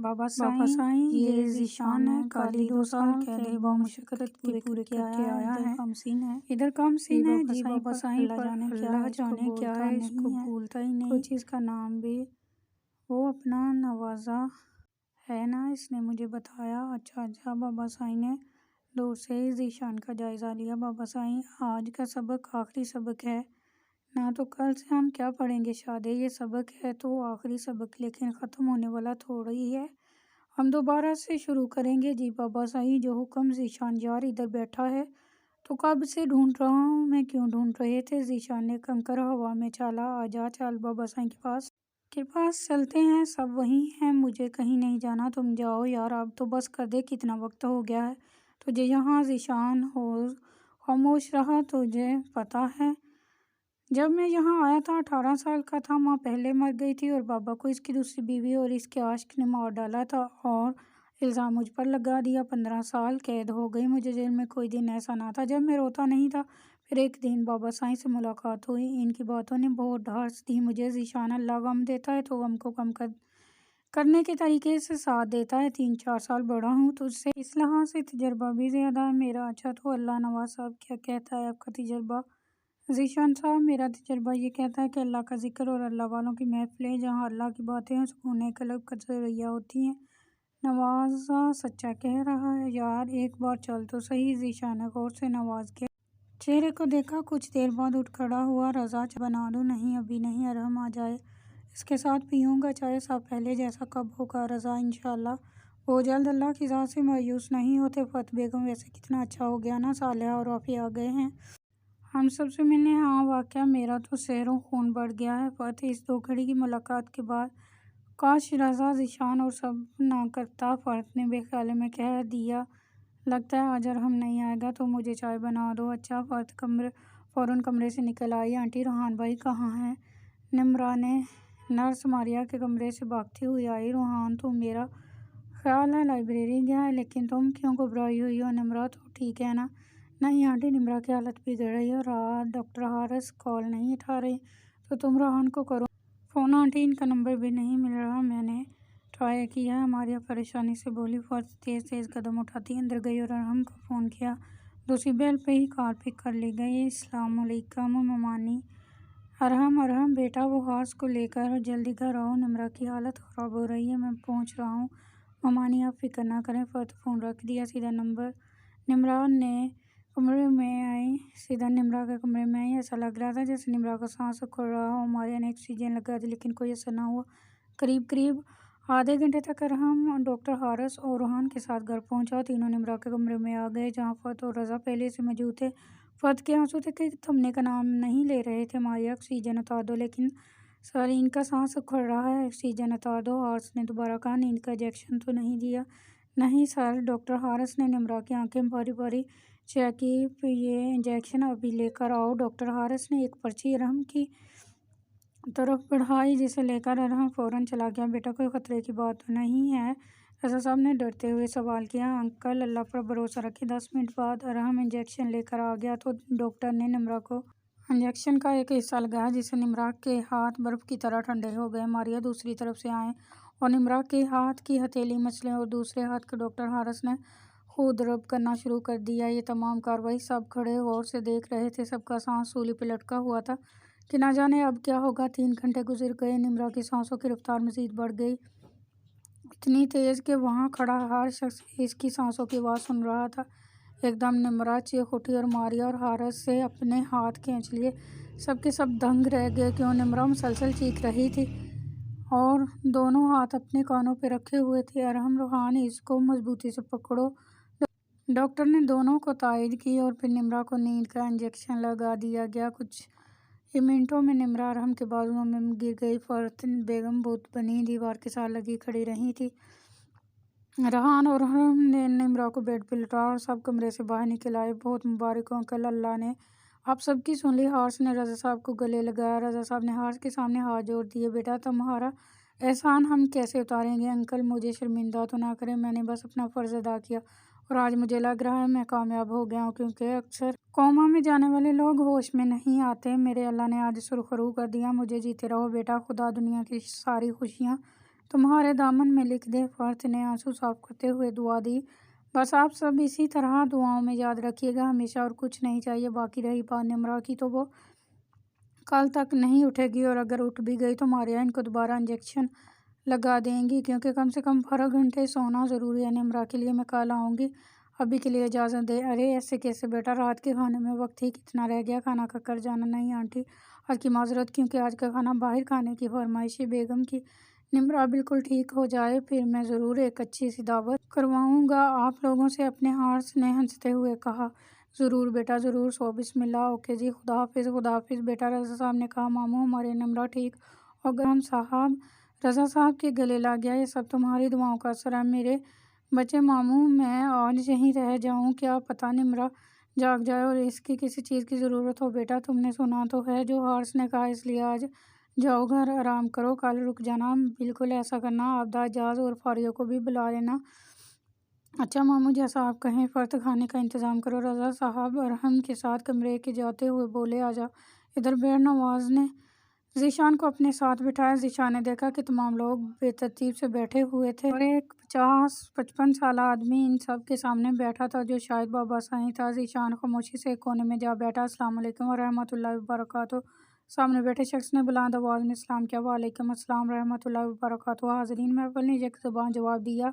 بابا سائیں یہ ذیشان ہے، کالی 2 سال قید بامشقت پورے کر کے آیا ہے۔ ادھر کم سین ہے جی بابا سائیں پر، اللہ جانے کیا ہے اس کو بھولتا ہی نہیں، کوئی چیز کا نام بھی وہ اپنا نوازا ہے نا، اس نے مجھے بتایا۔ اچھا بابا سائیں نے دور سے ہی ذیشان کا جائزہ لیا۔ بابا سائیں آج کا سبق آخری سبق ہے نا، تو کل سے ہم کیا پڑھیں گے شادے، یہ سبق ہے تو آخری سبق، لیکن ختم ہونے والا تھوڑا ہی ہے، ہم دوبارہ سے شروع کریں گے جی بابا سائیں۔ جو حکم ذیشان یار ادھر بیٹھا ہے تو کب سے ڈھونڈ رہا ہوں میں، کیوں ڈھونڈ رہے تھے؟ ذیشان نے کنکر ہوا میں چھالا۔ آجا چل بابا سائیں کے پاس چلتے ہیں، سب وہیں ہیں، مجھے کہیں نہیں جانا، تم جاؤ یار اب تو بس کر دے، کتنا وقت ہو گیا ہے تجھے یہاں۔ ذیشان خاموش رہا۔ تجھے پتہ ہے جب میں یہاں آیا تھا 18 سال کا تھا، ماں پہلے مر گئی تھی اور بابا کو اس کی دوسری بیوی اور اس کے عاشق نے مار ڈالا تھا اور الزام مجھ پر لگا دیا، 15 سال قید ہو گئی مجھے جیل میں۔ کوئی دن ایسا نہ تھا جب میں روتا نہیں تھا۔ پھر ایک دن بابا سائیں سے ملاقات ہوئی، ان کی باتوں نے بہت ڈھارس دی مجھے۔ ذیشان اللہ غم دیتا ہے تو غم کو کم کرنے کے طریقے سے ساتھ دیتا ہے، 3-4 سال بڑا ہوں تجھ سے، اس لحاظ سے تجربہ بھی زیادہ ہے میرا۔ اچھا تو اللہ نواز صاحب کیا کہتا ہے آپ کا تجربہ؟ ذیشان صاحب میرا تجربہ یہ کہتا ہے کہ اللہ کا ذکر اور اللہ والوں کی محفلیں جہاں اللہ کی باتیں اور سکون قلب کا ذریعہ ہوتی ہیں۔ نوازا سچا کہہ رہا ہے یار، ایک بار چل تو صحیح۔ ذیشان نے غور سے نواز کے چہرے کو دیکھا، کچھ دیر بعد اٹھ کھڑا ہوا۔ رضا چائے بنا دوں؟ نہیں ابھی نہیں، ارحم آ جائے، اس کے ساتھ پیوں گا چائے، سب پہلے جیسا کب ہوگا رضا؟ انشاءاللہ بہت جلد، اللہ کی ذات سے مایوس نہیں ہوتے۔ فتح بیگم ویسے کتنا اچھا ہو گیا نا، صالحہ اور رافی آ گئے ہیں ہم سب سے ملنے۔ ہاں واقعہ میرا تو سیر و خون بڑھ گیا ہے فتح اس 2 گھڑی کی ملاقات کے بعد۔ کاش رضا ذیشان اور سب نہ کرتا، فتح نے بے خیالی میں کہہ دیا۔ لگتا ہے آج ارحم نہیں آئے گا تو مجھے چائے بنا دو۔ اچھا۔ فتح فوراً کمرے سے نکل آئی۔ آنٹی روحان بھائی کہاں ہیں؟ نمرا نے نرس ماریا کے کمرے سے بھاگتی ہوئی آئی۔ روحان تو میرا خیال ہے لائبریری گیا ہے، لیکن تم کیوں گھبرائی ہوئی ہو؟ نمرا تو ٹھیک ہے نا؟ نہیں آنٹی، نمرا کی حالت بگڑ رہی ہے اور رات ڈاکٹر حارث کال نہیں اٹھا رہے، تو تم روحان کو کرو فون۔ آنٹی ان کا نمبر بھی نہیں مل رہا، میں نے ٹرائی کیا ہے، ماریا پریشانی سے بولی۔ فتح تیز قدم اٹھاتی اندر گئی اور ارحم کو فون کیا۔ دوسری بیل پہ ہی کال پک کر لی گئی۔ السلام علیکم ممانی۔ ارحم بیٹا، وہ حارث کو لے کر جلدی گھر آؤ، نمرا کی حالت خراب ہو رہی ہے، میں پہنچ رہا ہوں ممانی، آپ فکر نہ کریں۔ فتح فون رکھ دیا، سیدھا نمرا کے کمرے میں آئی۔ ایسا لگ رہا تھا جیسے نمرا کا سانس اکھڑ رہا ہو۔ ماریا نے آکسیجن لگا دی لیکن کوئی اثر نہ ہوا۔ قریب آدھے گھنٹے تک ارحم ڈاکٹر حارث اور روحان کے ساتھ گھر پہنچا۔ تینوں نمرا کے کمرے میں آ گئے جہاں فتح اور رضا پہلے سے موجود تھے۔ فتح کے آنسو تھے کہ تھمنے کا نام نہیں لے رہے تھے۔ ماریا آکسیجن اتار دو، لیکن سر ان کا سانس اکھڑ رہا ہے، آکسیجن اتار دو۔ حارث نے دوبارہ کہا، نیند کا انجیکشن تو نہیں دیا؟ نہیں سر۔ ڈاکٹر حارث نے نمرا کی آنکھیں بھاری بھاری چیک کی۔ یہ انجیکشن ابھی لے کر آؤ۔ ڈاکٹر حارث نے ایک پرچی ارحم کی طرف بڑھائی جسے لے کر ارحم فوراً چلا گیا۔ بیٹا کوئی خطرے کی بات تو نہیں ہے؟ رضا صاحب نے ڈرتے ہوئے سوال کیا۔ انکل اللہ پر بھروسہ رکھیں۔ 10 منٹ بعد ارحم انجیکشن لے کر آ گیا تو ڈاکٹر نے نمرا کو انجیکشن کا ایک حصہ لگایا جس سے نمرا کے ہاتھ برف کی طرح ٹھنڈے ہو گئے۔ ماریا دوسری طرف سے آئیں اور نمرا کے ہاتھ کی ہتھیلی مچلیں اور دوسرے ہاتھ کو ڈاکٹر حارث نے خود رب کرنا شروع کر دیا۔ یہ تمام کارروائی سب کھڑے غور سے دیکھ رہے تھے۔ سب کا سانس سولی پہ لٹکا ہوا تھا کہ نہ جانے اب کیا ہوگا۔ 3 گھنٹے گزر گئے۔ نمرا کی سانسوں کی رفتار مزید بڑھ گئی، اتنی تیز کہ وہاں کھڑا ہر شخص اس کی سانسوں کی آواز سن رہا تھا۔ ایک دم نمرا چیخ اٹھی اور ماریا اور حارث سے اپنے ہاتھ کھینچ لیے۔ سب کے سب دنگ رہ گئے۔ کیوں؟ نمرا مسلسل چیخ رہی تھی اور دونوں ہاتھ اپنے کانوں پہ رکھے ہوئے تھی۔ ارحم روحان اس کو مضبوطی سے پکڑو۔ ڈاکٹر نے دونوں کو تائید کی اور پھر نمرا کو نیند کا انجیکشن لگا دیا گیا۔ کچھ ہی منٹوں میں نمرا ارحم کے بازوؤں میں گر گئی۔ فتح بیگم بت بنی دیوار کے ساتھ لگی کھڑی رہی تھی۔ روحان اور ارحم نے نمرا کو بیڈ پہ لٹایا اور سب کمرے سے باہر نکل آئے۔ بہت مبارک ہو انکل، اللہ نے آپ سب کی سن لی۔ حارث نے رضا صاحب کو گلے لگایا۔ رضا صاحب نے حارث کے سامنے ہاتھ جوڑ دیے۔ بیٹا تمہارا احسان ہم کیسے اتاریں گے؟ انکل مجھے شرمندہ تو نہ کریں، میں نے بس اپنا فرض ادا کیا اور آج مجھے لگ رہا ہے میں کامیاب ہو گیا ہوں، کیونکہ اکثر کوما میں جانے والے لوگ ہوش میں نہیں آتے۔ میرے اللہ نے آج سرخرو کر دیا۔ مجھے جیتے رہو بیٹا، خدا دنیا کی ساری خوشیاں تمہارے دامن میں لکھ دے۔ فرد نے آنسو صاف کرتے ہوئے دعا دی۔ بس آپ سب اسی طرح دعاؤں میں یاد رکھیے گا ہمیشہ، اور کچھ نہیں چاہیے۔ باقی رہی بات نمرہ کی، تو وہ کل تک نہیں اٹھے گی، اور اگر اٹھ بھی گئی تو ماریا ان کو دوبارہ انجیکشن لگا دیں گی، کیونکہ کم سے کم 12 گھنٹے سونا ضروری ہے۔ نمرہ کے لیے میں کل آؤں گی، ابھی کے لیے اجازت دے۔ ارے ایسے کیسے بیٹا، رات کے کھانے میں وقت ہی کتنا رہ گیا، کھانا کھا کر جانا۔ نہیں آنٹی، آج کی معذرت، کیونکہ آج کا کھانا باہر کھانے کی فرمائش ہے بیگم کی۔ نمرہ بالکل ٹھیک ہو جائے پھر میں ضرور ایک اچھی سی دعوت کرواؤں گا آپ لوگوں سے، اپنے ہارس نے ہنستے ہوئے کہا۔ ضرور بیٹا ضرور، سو بسم اللہ۔ اوکے جی، خدا حافظ۔ خدا حافظ بیٹا، رضا صاحب نے کہا۔ ماموں، ہمارے نمرہ ٹھیک ہو گئے۔ صاحب رضا صاحب کے گلے لگ گیا۔ یہ سب تمہاری دعاؤں کا اثر ہے میرے بچے۔ ماموں میں آج یہیں رہ جاؤں، کیا پتہ نمرہ جاگ جائے اور اس کی کسی چیز کی ضرورت ہو۔ بیٹا تم نے سنا تو ہے جو ہارس نے کہا، اس لیے آج جاؤ گھر آرام کرو، کل رک جانا۔ بالکل ایسا کرنا، آبدہ، اجاز اور فاریہ کو بھی بلا لینا۔ اچھا ماموں، جیسا آپ کہیں۔ فرد کھانے کا انتظام کرو۔ رضا صاحب ارحم کے ساتھ کمرے کے جاتے ہوئے بولے، آجا ادھر بیٹھ۔ نواز نے ذیشان کو اپنے ساتھ بٹھایا۔ ذیشان نے دیکھا کہ تمام لوگ بے ترتیب سے بیٹھے ہوئے تھے، اور ایک 50-55 سالہ آدمی ان سب کے سامنے بیٹھا تھا، جو شاید بابا سائیں تھا۔ ذیشان خاموشی سے ایک کونے میں جا بیٹھا۔ السلام علیکم ورحمۃ اللہ وبرکاتہ۔ سامنے بیٹھے شخص نے بلند آواز میں سلام کیا۔ وعلیکم السلام ورحمۃ اللہ وبرکاتہ۔ حاضرین محفل نے یک زبان جواب دیا۔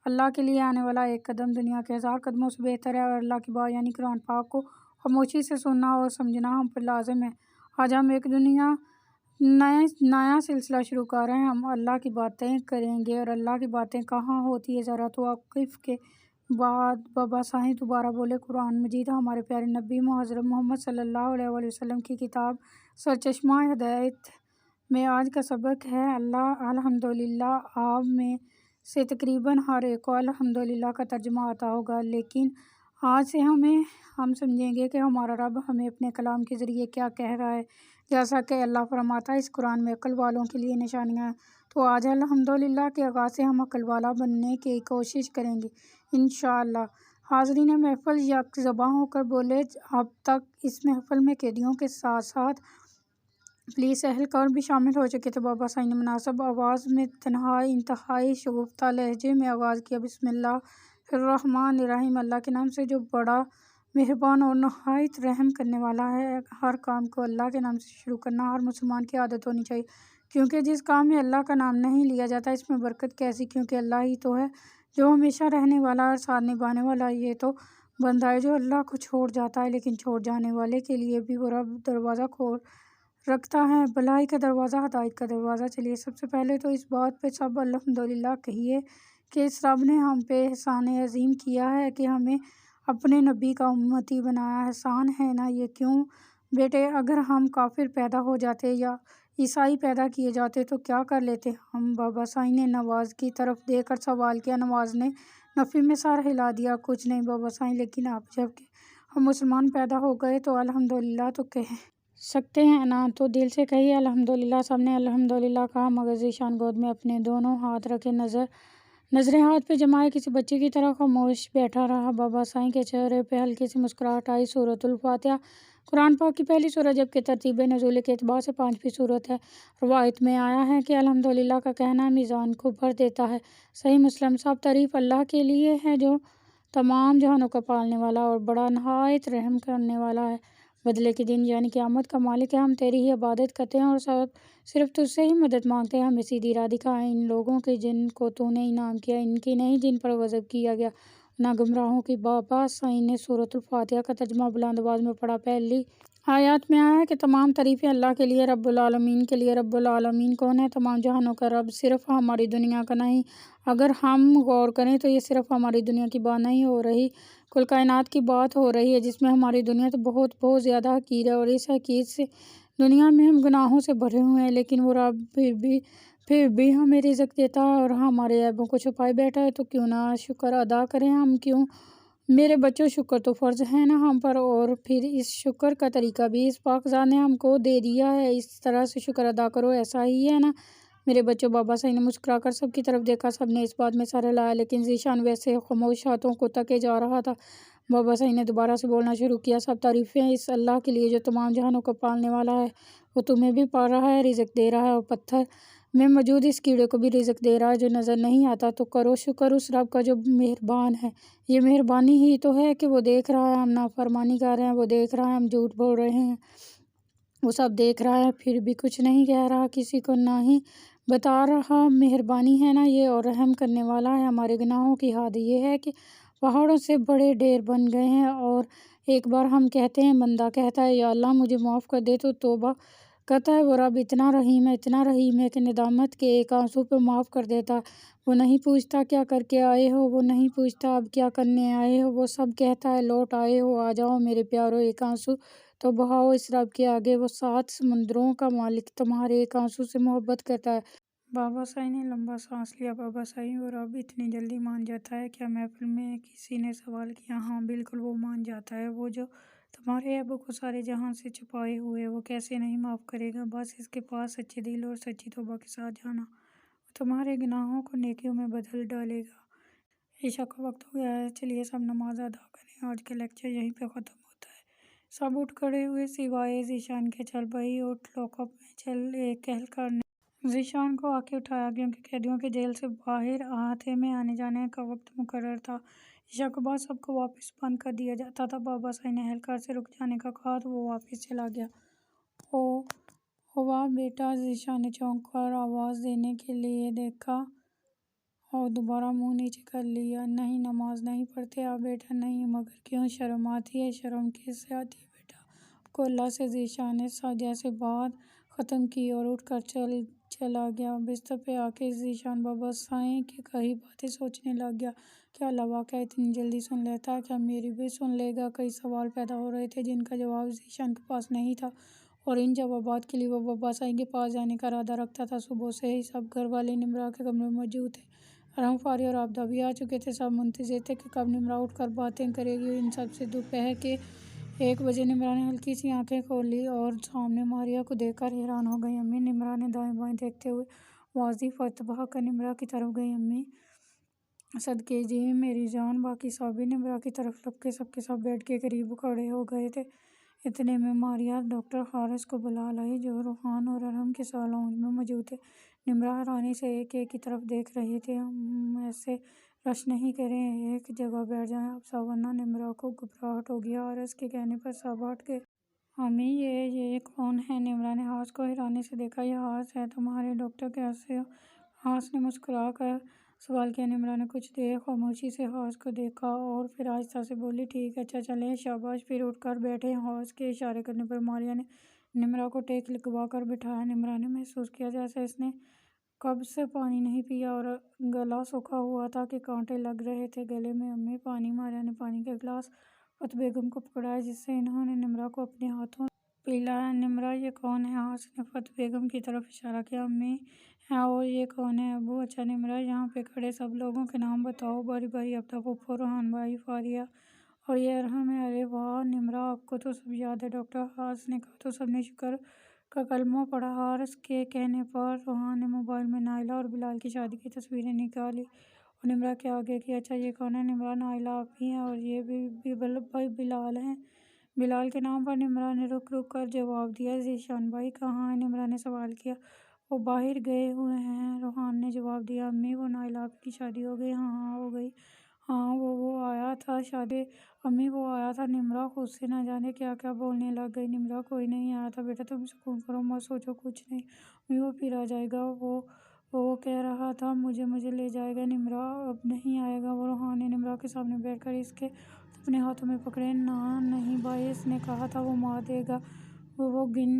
اللہ کے لیے آنے والا ایک قدم دنیا کے 1000 قدموں سے بہتر ہے، اور اللہ کی بات یعنی قرآن پاک کو خاموشی سے سننا اور سمجھنا ہم پر لازم ہے۔ آج ہم ایک نیا سلسلہ شروع کر رہے ہیں۔ ہم اللہ کی باتیں کریں گے، اور اللہ کی باتیں کہاں ہوتی ہے؟ ذرا توقف کے بعد بابا سائیں دوبارہ بولے، قرآن مجید ہمارے پیارے نبی حضرت محمد صلی اللہ علیہ وآلہ وسلم کی کتاب سرچشمہ ہدایت میں آج کا سبق ہے۔ الحمدللہ آپ میں سے تقریباً ہر ایک کو الحمدللہ کا ترجمہ آتا ہوگا، لیکن آج سے ہم سمجھیں گے کہ ہمارا رب ہمیں اپنے کلام کے ذریعے کیا کہہ رہا ہے۔ جیسا کہ اللہ فرماتا ہے، اس قرآن میں عقل والوں کے لیے نشانیاں ہیں۔ تو آج الحمدللہ کے آغاز سے ہم عقل والا بننے کی کوشش کریں گے انشاءاللہ۔ حاضرین محفل یک زباں ہو کر بولے، اب تک اس محفل میں قیدیوں کے ساتھ ساتھ پولیس اہلکار بھی شامل ہو چکے تھے۔ بابا سائیں نے مناسب آواز میں انتہائی شگفتہ لہجے میں آغاز کیا، بسم اللہ الرحمن الرحیم، اللہ کے نام سے جو بڑا مہربان اور نہایت رحم کرنے والا ہے۔ ہر کام کو اللہ کے نام سے شروع کرنا ہر مسلمان کی عادت ہونی چاہیے، کیونکہ جس کام میں اللہ کا نام نہیں لیا جاتا اس میں برکت کیسی؟ کیونکہ اللہ ہی تو ہے جو ہمیشہ رہنے والا اور ساتھ نبھانے والا۔ یہ تو بندہ ہے جو اللہ کو چھوڑ جاتا ہے، لیکن چھوڑ جانے والے کے لیے بھی وہ رب دروازہ کھول رکھتا ہے، بھلائی کا دروازہ، ہدایت کا دروازہ۔ چلیے سب سے پہلے تو اس بات پہ سب الحمدللہ کہیے کہ اس رب نے ہم پہ احسان عظیم کیا ہے کہ ہمیں اپنے نبی کا امتی بنایا۔ احسان ہے نا یہ؟ کیوں بیٹے، اگر ہم کافر پیدا ہو جاتے یا عیسائی پیدا کیے جاتے تو کیا کر لیتے ہم؟ بابا سائیں نے نواز کی طرف دیکھ کر سوال کیا۔ نواز نے نفی میں سر ہلا دیا، کچھ نہیں بابا سائیں، لیکن اب جب کہ ہم مسلمان پیدا ہو گئے تو الحمدللہ تو کہہ سکتے ہیں نا، تو دل سے کہیے الحمدللہ۔ سب نے الحمدللہ کہا، مگر ذیشان گود میں اپنے دونوں ہاتھ رکھے نظریں ہاتھ پہ جمائے کسی بچے کی طرح خاموش بیٹھا رہا۔ بابا سائیں کے چہرے پہ ہلکی سی مسکراہٹ آئی۔ سورۃ الفاتحہ قرآن پاک کی پہلی سورت، جبکہ ترتیب نزول کے اعتبار سے 5ویں سورت ہے۔ روایت میں آیا ہے کہ الحمدللہ کا کہنا میزان کو بھر دیتا ہے۔ صحیح مسلم۔ سب تعریف اللہ کے لیے ہے جو تمام جہانوں کا پالنے والا اور بڑا نہایت رحم کرنے والا ہے۔ بدلے کے دن یعنی قیامت کا مالک ہے۔ ہم تیری ہی عبادت کرتے ہیں اور صرف تجھ سے ہی مدد مانگتے ہیں۔ ہمیں سیدھی راہ دکھا، ان لوگوں کی جن کو تو نے انعام کیا، ان کی نہیں جن پر غضب کیا گیا، نہ گمراہوں کی۔ بابا سائیں نے سورۃ الفاتحہ کا ترجمہ بلند آواز میں پڑھا۔ پہلی آیات میں آیا ہے کہ تمام تعریفیں اللہ کے لیے، رب العالمین کے لیے۔ رب العالمین کون ہے؟ تمام جہانوں کا رب، صرف ہماری دنیا کا نہیں۔ اگر ہم غور کریں تو یہ صرف ہماری دنیا کی بات نہیں ہو رہی، کل کائنات کی بات ہو رہی ہے، جس میں ہماری دنیا تو بہت بہت زیادہ حقیر ہے، اور اس حقیر سے دنیا میں ہم گناہوں سے بھرے ہوئے ہیں، لیکن وہ رب پھر بھی ہمیں رزق دیتا ہے اور ہمارے عیبوں کو چھپائے بیٹھا ہے، تو کیوں نہ شکر ادا کریں ہم؟ کیوں میرے بچوں، شکر تو فرض ہے نا ہم پر، اور پھر اس شکر کا طریقہ بھی اس پاک ذات نے ہم کو دے دیا ہے، اس طرح سے شکر ادا کرو، ایسا ہی ہے نا میرے بچوں؟ بابا سائیں نے مسکرا کر سب کی طرف دیکھا۔ سب نے اس بات میں سر ہلایا، لیکن ذیشان ویسے خاموش ہاتھوں کو تکے جا رہا تھا۔ بابا سائیں نے دوبارہ سے بولنا شروع کیا، سب تعریفیں اس اللہ کے لیے جو تمام جہانوں کو پالنے والا ہے، وہ تمہیں بھی پال رہا ہے، رزق دے رہا ہے، اور پتھر میں موجود اس کیڑے کو بھی رزق دے رہا ہے جو نظر نہیں آتا، تو کرو شکر اس رب کا جو مہربان ہے۔ یہ مہربانی ہی تو ہے کہ وہ دیکھ رہا ہے ہم نافرمانی کر رہے ہیں، وہ دیکھ رہا ہے ہم جھوٹ بول رہے ہیں، وہ سب دیکھ رہا ہے، پھر بھی کچھ نہیں کہہ رہا کسی کو، نہ ہی بتا رہا۔ مہربانی ہے نا یہ، اور رحم کرنے والا ہے۔ ہمارے گناہوں کی حد یہ ہے کہ پہاڑوں سے بڑے ڈھیر بن گئے ہیں، اور ایک بار ہم کہتے ہیں، بندہ کہتا ہے یا اللہ مجھے معاف کر دے، تو توبہ کرتا ہے، وہ رب اتنا رحیم ہے کہ ندامت کے ایک آنسو پہ معاف کر دیتا۔ وہ نہیں پوچھتا کیا کر کے آئے ہو، وہ نہیں پوچھتا اب کیا کرنے آئے ہو، وہ سب کہتا ہے لوٹ آئے ہو، آ جاؤ میرے پیارو، ایک آنسو تو بہاؤ اس رب کے آگے۔ وہ 7 سمندروں کا مالک تمہارے ایک آنسو سے محبت کرتا ہے۔ بابا سائی نے لمبا سانس لیا۔ بابا سائی، وہ رب اتنی جلدی مان جاتا ہے کیا؟ محفل میں کسی نے سوال کیا۔ ہاں بالکل وہ مان جاتا ہے، وہ جو تمہارے عیبوں کو سارے جہاں سے چھپائے ہوئے، وہ کیسے نہیں معاف کرے گا؟ بس اس کے پاس سچے دل اور سچی توبہ کے ساتھ جانا، وہ تمہارے گناہوں کو نیکیوں میں بدل ڈالے گا۔ عشاء کا وقت ہو گیا ہے، چلیے سب نماز ادا کریں۔ آج کا لیکچر یہیں پہ ختم ہوتا ہے۔ سب اٹھ کھڑے ہوئے سوائے ذیشان کے۔ چل بھائی اٹھ، لاک اپ میں چل، ایک اہلکار نے ذیشان کو آ کے اٹھایا، کیونکہ قیدیوں کے جیل سے باہر احاطے میں آنے جانے کا وقت مقرر تھا۔ عشاء کے بعد سب کو واپس بند کر دیا جاتا تھا۔ بابا سائی نے اہلکار سے رک جانے کا کہا تو وہ واپس چلا گیا۔ او واہ بیٹا، ذیشان نے چونک کر آواز دینے کے لیے دیکھا اور دوبارہ منہ نیچے کر لیا۔ نہیں نماز نہیں پڑھتے آپ بیٹا؟ نہیں، مگر کیوں؟ شرم آتی ہے؟ شرم کس سے آتی ہے بیٹا؟ آپ کو اللہ سے۔ ذیشان نے جیسے بات ختم کی اور اٹھ کر چلا گیا۔ بستر پہ آ کے ذیشان بابا سائی کی کہی باتیں سوچنے لگ گیا۔ کیا اللہ واقعہ اتنی جلدی سن لیتا ہے؟ کیا میری بھی سن لے گا؟ کئی سوال پیدا ہو رہے تھے جن کا جواب ذیشان کے پاس نہیں تھا، اور ان جوابات کے لیے وہ بابا سائی کے پاس جانے کا ارادہ رکھتا تھا۔ صبح سے ہی سب گھر والے نمرا کے کمرے میں موجود تھے۔ ارحم، فاریہ اور عابدہ بھی آ چکے تھے۔ سب منتظر تھے کہ کب نمرا اٹھ کر باتیں کرے گی۔ ان سب سے دوپہر کے 1 بجے نمرا نے ہلکی سی آنکھیں کھولیں اور سامنے ماریہ کو دیکھ کر حیران ہو گئی۔ امی! نمرا نے دائیں بائیں دیکھتے ہوئے واضح فرت بہا کر نمرا کی طرف گئی۔ امی! صدقے جی میری جان! باقی سب بھی نمرا کی طرف لپکے سب کے سب بیڈ کے قریب کھڑے ہو گئے تھے۔ اتنے میں ماریہ ڈاکٹر حارث کو بلا لائی، جو روحان اور ارحم کے لاؤنج میں موجود تھے۔ نمرا حیرانی سے ایک ایک کی طرف دیکھ رہے تھے۔ ایسے رش نہیں کریں، ایک جگہ بیٹھ جائیں آپ سب، ورنہ نمرا کو گھبراہٹ ہوگی۔ حارث کے کہنے پر سب ہٹ گئے۔ امی یہ کون ہے؟ نمرا نے حارث کو حیرانی سے دیکھا۔ یہ حارث ہے تمہارے ڈاکٹر، کیسے ہو؟ حارث نے مسکرا کر سوال کیا۔ نمرا نے کچھ دیر خاموشی سے حارث کو دیکھا اور پھر آہستہ سے بولی، ٹھیک ہے، اچھا چلیں، شاباش، پھر اٹھ کر بیٹھے۔ حارث کے اشارے کرنے پر ماریہ نے نمرا کو ٹیک لگوا کر بٹھایا۔ نمرا نے محسوس کیا جیسے اس نے کب سے پانی نہیں پیا اور گلا سوکھا ہوا تھا کہ کانٹے لگ رہے تھے گلے میں۔ امی پانی۔ ماریہ نے پانی کا گلاس فتح بیگم کو پکڑایا، جس سے انہوں نے نمرا کو اپنے ہاتھوں سے پلایا۔ نمرا یہ کون ہے؟ حارث نے فتح بیگم کی طرف اشارہ کیا۔ امی اور یہ کون ہے؟ ابو۔ اچھا نمرا، یہاں پہ کھڑے سب لوگوں کے نام بتاؤ باری باری۔ عابدہ پھوپھو، روحان بھائی، فاریہ اور یہ ارحم ہے۔ ارے واہ نمرا، آپ کو تو سب یاد ہے۔ ڈاکٹر حارث نے کہا تو سب نے شکر کا کلمہ پڑھا۔ حارث کے کہنے پر روحان نے موبائل میں نائلہ اور بلال کی شادی کی تصویریں نکالی اور نمرا کے آگے کی۔ اچھا یہ کون ہے؟ نمرا، نائلہ آپ ہی ہیں اور یہ بھی بلال ہیں؟ بلال کے نام پر نمرا نے رک رک کر جواب دیا۔ ذیشان بھائی کہاں ہیں؟ نمرا نے سوال کیا۔ وہ باہر گئے ہوئے ہیں، روحان نے جواب دیا۔ امی وہ نائلہ آپ کی شادی ہو گئی؟ ہاں ہو گئی۔ ہاں وہ آیا تھا شادی؟ امی وہ آیا تھا۔ نمرا خود سے نہ جانے کیا کیا بولنے لگ گئی۔ نمرا کوئی نہیں آیا تھا بیٹا، تم سکون کرو مت سوچو کچھ نہیں۔ امی وہ پھر آ جائے گا، وہ کہہ رہا تھا مجھے لے جائے گا۔ نمرا اب نہیں آئے گا وہ۔ روحان نے نمرا کے سامنے بیٹھ کر اس کے ہاتھ اپنے ہاتھوں میں پکڑے۔ نہیں بھائی، اس نے کہا تھا وہ مار دے گا، وہ گن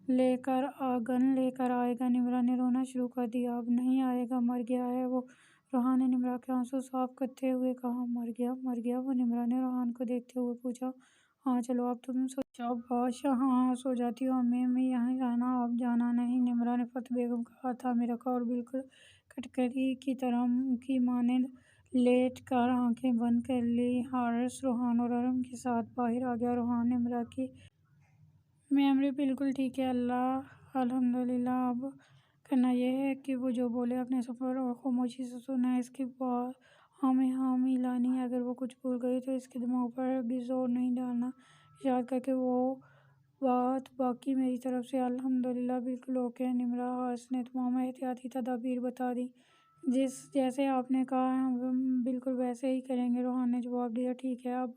لے کر آئے گا۔ نمرا نے رونا شروع کر دیا۔ اب نہیں آئے گا، مر گیا ہے وہ۔ روحان نے نمرا کے آنسو صاف کرتے ہوئے کہا۔ مر گیا وہ؟ نمرا نے روحان کو دیکھتے ہوئے پوچھا۔ ہاں چلو اب تم سو جاؤ۔ شاباش، ہاں سو جاتی ہوں امی یہیں رہنا، اب جانا نہیں۔ نمرا نے فتح بیگم کا ہاتھ تھامے رکھا اور بالکل کٹکلی کی مانند لیٹ کر آنکھیں بند کر لیں۔ حارث روحان اور ارحم کے ساتھ باہر آ گیا۔ روحان نمرا کی میموری بالکل ٹھیک ہے الحمدللہ۔ اب کرنا یہ ہے کہ وہ جو بولے اپنے سفر اور خاموشی سے سنیں، اس کی بات ہاں میں ہاں ملانی ہے۔ اگر وہ کچھ بھول گئی تو اس کے دماغ پر ہرگز زور نہیں ڈالنا۔ یاد کر کے وہ بات باقی میری طرف سے الحمدللہ بالکل اوکے ہے۔ نمرا حارث نے تمام احتیاطی تدابیر بتا دی۔ جیسے آپ نے کہا ہم بالکل ویسے ہی کریں گے، روحان نے جواب دیا۔ ٹھیک ہے، اب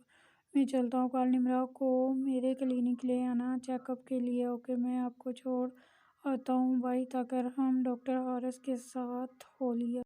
میں چلتا ہوں۔ کل نمرا کو میرے کلینک لے آنا چیک اپ کے لیے۔ اوکے، میں آپ کو چھوڑ آتا ہوں۔ بائی۔ طاہر ہم ڈاکٹر حارث کے ساتھ ہو لیا۔